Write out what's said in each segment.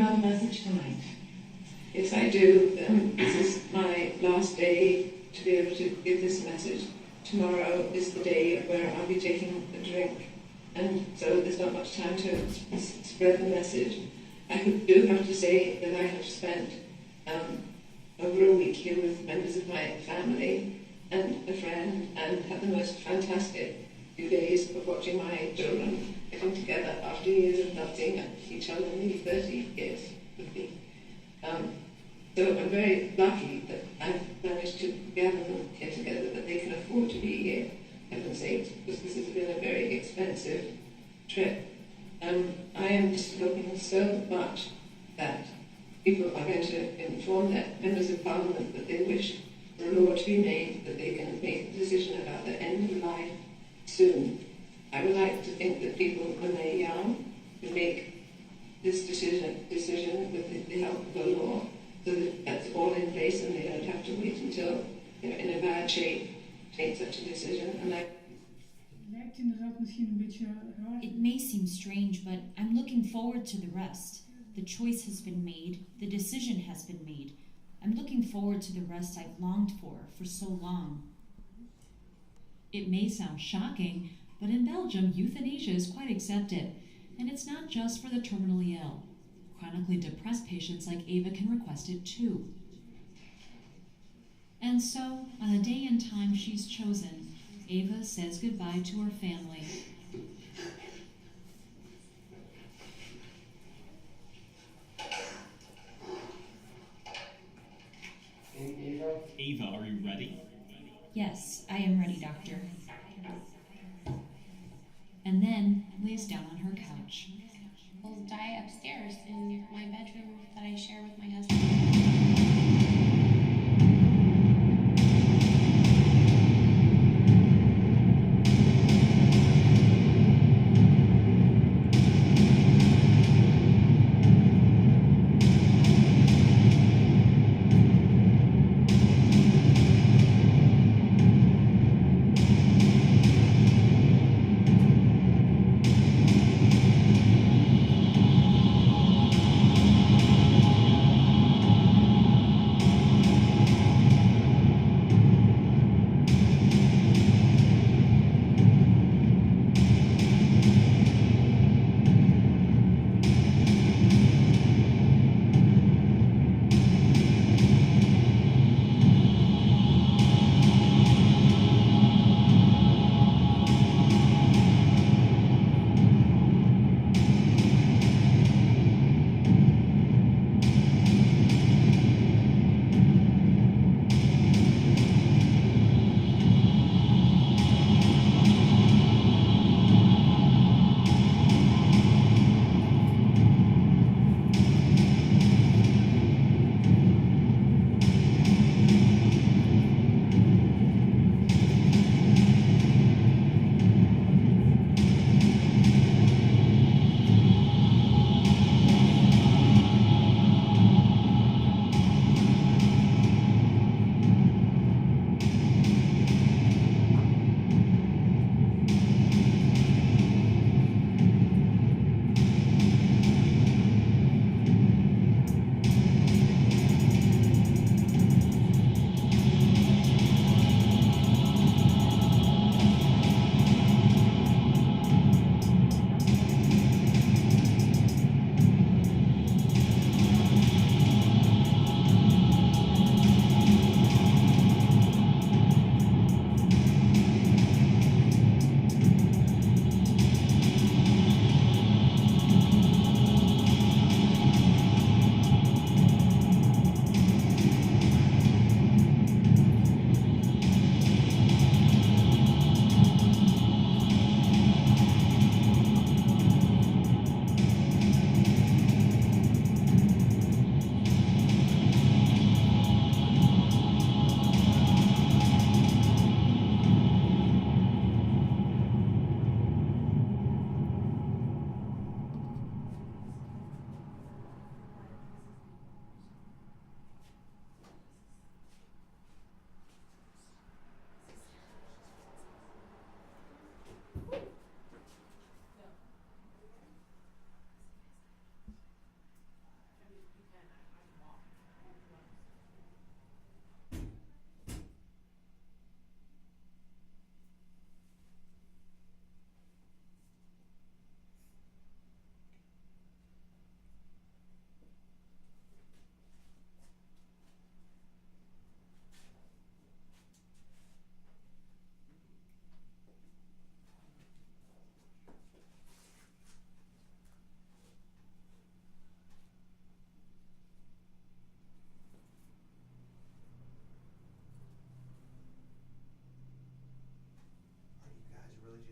have a message tonight? Yes, I do. This is my last day to be able to give this message. Tomorrow is the day where I'll be taking a drink, and so there's not much time to spread the message. I do have to say that I have spent over a week here with members of my family and a friend, and had the most fantastic few days of watching my children getting together after years of not seeing each other, maybe 30 years would be. So I'm very lucky that I've managed to gather them here together, that they can afford to be here, heaven's sake, because this has been a very expensive trip. I am just hoping so much that people are going to inform their members of Parliament that they wish for a law to be made, that they can make a decision about their end of life soon. I would like to think that people, when they're young, can make this decision with the help of a law, so that that's all in place and they don't have to wait until they're in a bad shape to make such a decision. And It may seem strange, but I'm looking forward to the rest. The choice has been made, the decision has been made. I'm looking forward to the rest I've longed for so long. It may sound shocking, but in Belgium, euthanasia is quite accepted, and it's not just for the terminally ill. Chronically depressed patients like Ava can request it too. And so, on a day and time she's chosen, Ava says goodbye to her family. Ava, are you ready? Yes, I am ready, Doctor. And then lays down on her couch. Will die upstairs in my bedroom that I share with my husband.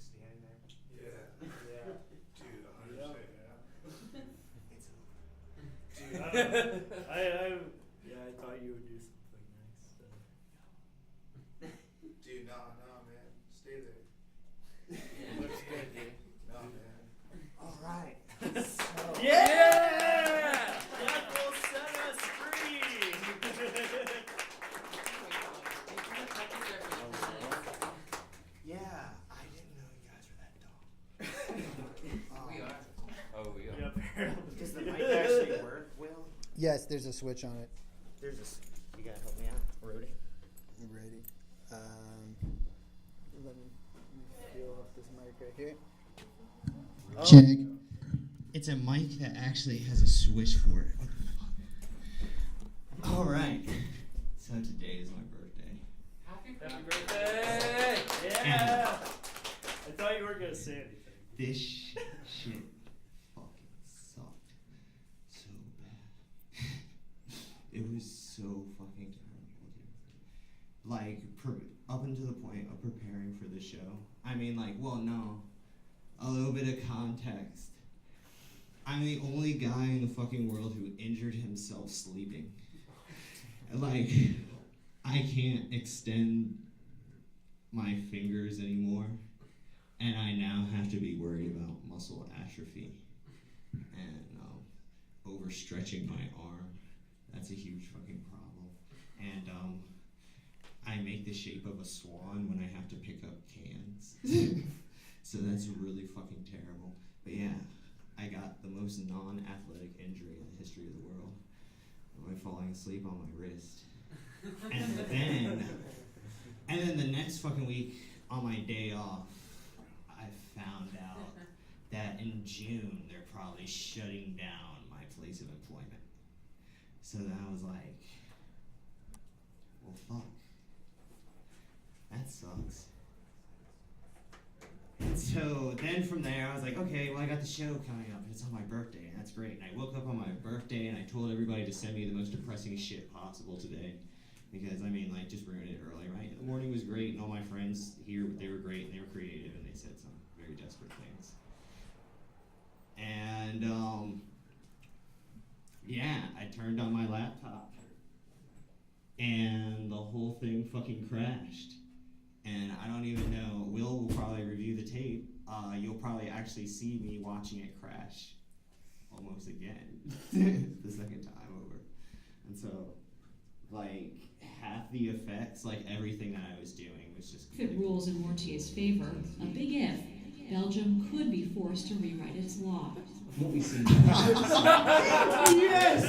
standing there. Yeah. Yeah. Dude, 100%. Dude, I thought you would do something nice. Dude, nah, man. Stay there. Looks good, dude. Nah, man. All right. Yeah! That will set us free! Yeah, I didn't know you guys were that dumb. We are. Oh, we are. Yeah, apparently. Does the mic actually work, Will? Yes, there's a switch on it. There's a. You gotta help me out, Rody. You ready? Let me feel up this mic right here. Check. It's a mic that actually has a switch for it. What the fuck? All right. So today is my birthday. Happy birthday! Yeah! I thought you weren't gonna say anything. This shit fucking sucked so bad. It was so fucking terrible, dude. Like, up until the point of preparing for the show. I mean, like, well, no. A little bit of context. I'm the only guy in the fucking world who injured himself sleeping. Like, I can't extend my fingers anymore, and I now have to be worried about muscle atrophy and overstretching my arm. That's a huge fucking problem. And I make the shape of a swan when I have to pick up cans. So that's really fucking terrible. But yeah, I got the most non-athletic injury in the history of the world by falling asleep on my wrist. And then the next fucking week, on my day off, I found out that in June they're probably shutting down my place of employment. So then I was like, well, fuck. That sucks. And so then from there, I was like, okay, well, I got the show coming up, and it's on my birthday, and that's great. And I woke up on my birthday, and I told everybody to send me the most depressing shit possible today. Because, I mean, like, just ruined it early, right? The morning was great, and all my friends here, they were great, and they were creative, and they said some very desperate things. And, yeah, I turned on my laptop, and the whole thing fucking crashed. And I don't even know, Will probably review the tape. You'll probably actually see me watching it crash almost again, the second time over. And so, like, half the effects, like everything that I was doing was just... If it rules in Mortier's favor, a big if, Belgium could be forced to rewrite its law. What we see Yes!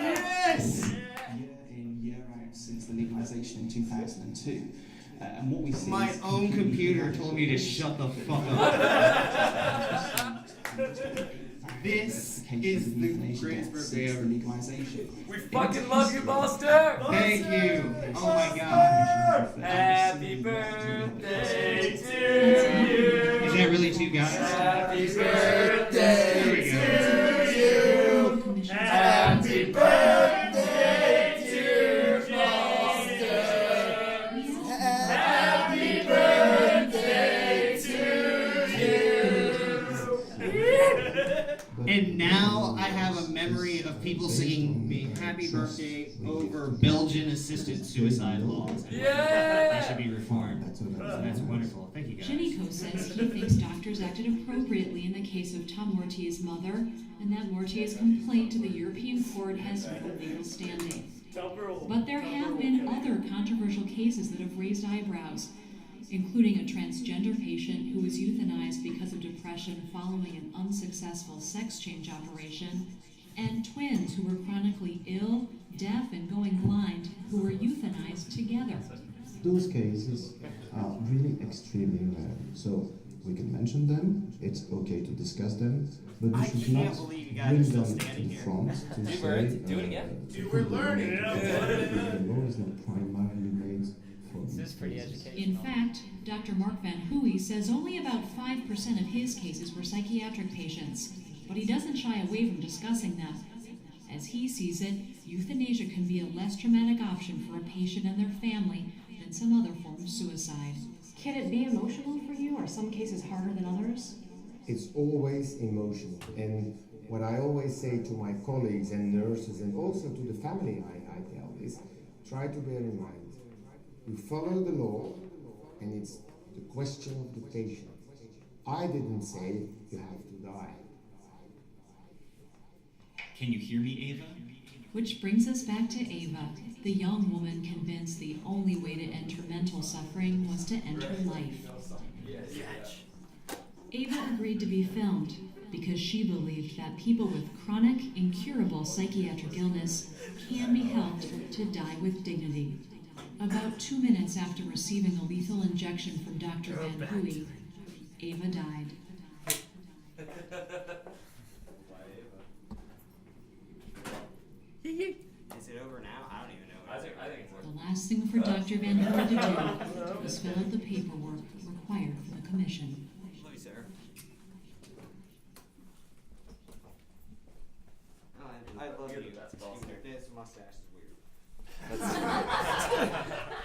Yes! Year in, year out since the legalization in 2002. And what we see My is own computer told me to shut the fuck up. This is the greatest birthday ever. Legalization. We fucking love you, Buster! Thank you. Oh my god. Happy birthday to you! Is that really two guys? Happy birthday There we go. to you! Happy birthday to Buster! Happy birthday to you! And now I have a memory of people singing me happy birthday over Belgian-assisted suicide laws. Yeah! That should be reformed. So that's wonderful. Thank you guys. Shinico says he thinks doctors acted appropriately in the case of Tom Mortier's mother, and that Mortier's complaint to the European Court has no legal standing. But there have been other controversial cases that have raised eyebrows, including a transgender patient who was euthanized because of depression following an unsuccessful sex change operation, and twins who were chronically ill, deaf, and going blind who were euthanized together. Those cases are really extremely rare, so we can mention them, it's okay to discuss them, but we should not bring them to the front to say do it again. Dude, we're learning! The law is not primarily made for This is pretty educational. In fact, Dr. Mark Van Huey says only about 5% of his cases were psychiatric patients, but he doesn't shy away from discussing them. As he sees it, euthanasia can be a less traumatic option for a patient and their family than some other form of suicide. Can it be emotional for you? Are some cases harder than others? It's always emotional. And what I always say to my colleagues and nurses and also to the family I tell is, try to bear in mind, you follow the law and it's the question of the patient. I didn't say you have to die. Can you hear me, Ava? Which brings us back to Ava, the young woman convinced the only way to end her mental suffering was to end her life. Ava agreed to be filmed because she believed that people with chronic, incurable psychiatric illness can be helped to die with dignity. About 2 minutes after receiving a lethal injection from Dr. Van Huey, Ava died. Is it over now? I don't even know. I think it's The last thing for Dr. Van Huey to do was fill out the paperwork required for the commission. Love you, sir. Oh, I love you. That's awesome. This mustache is weird.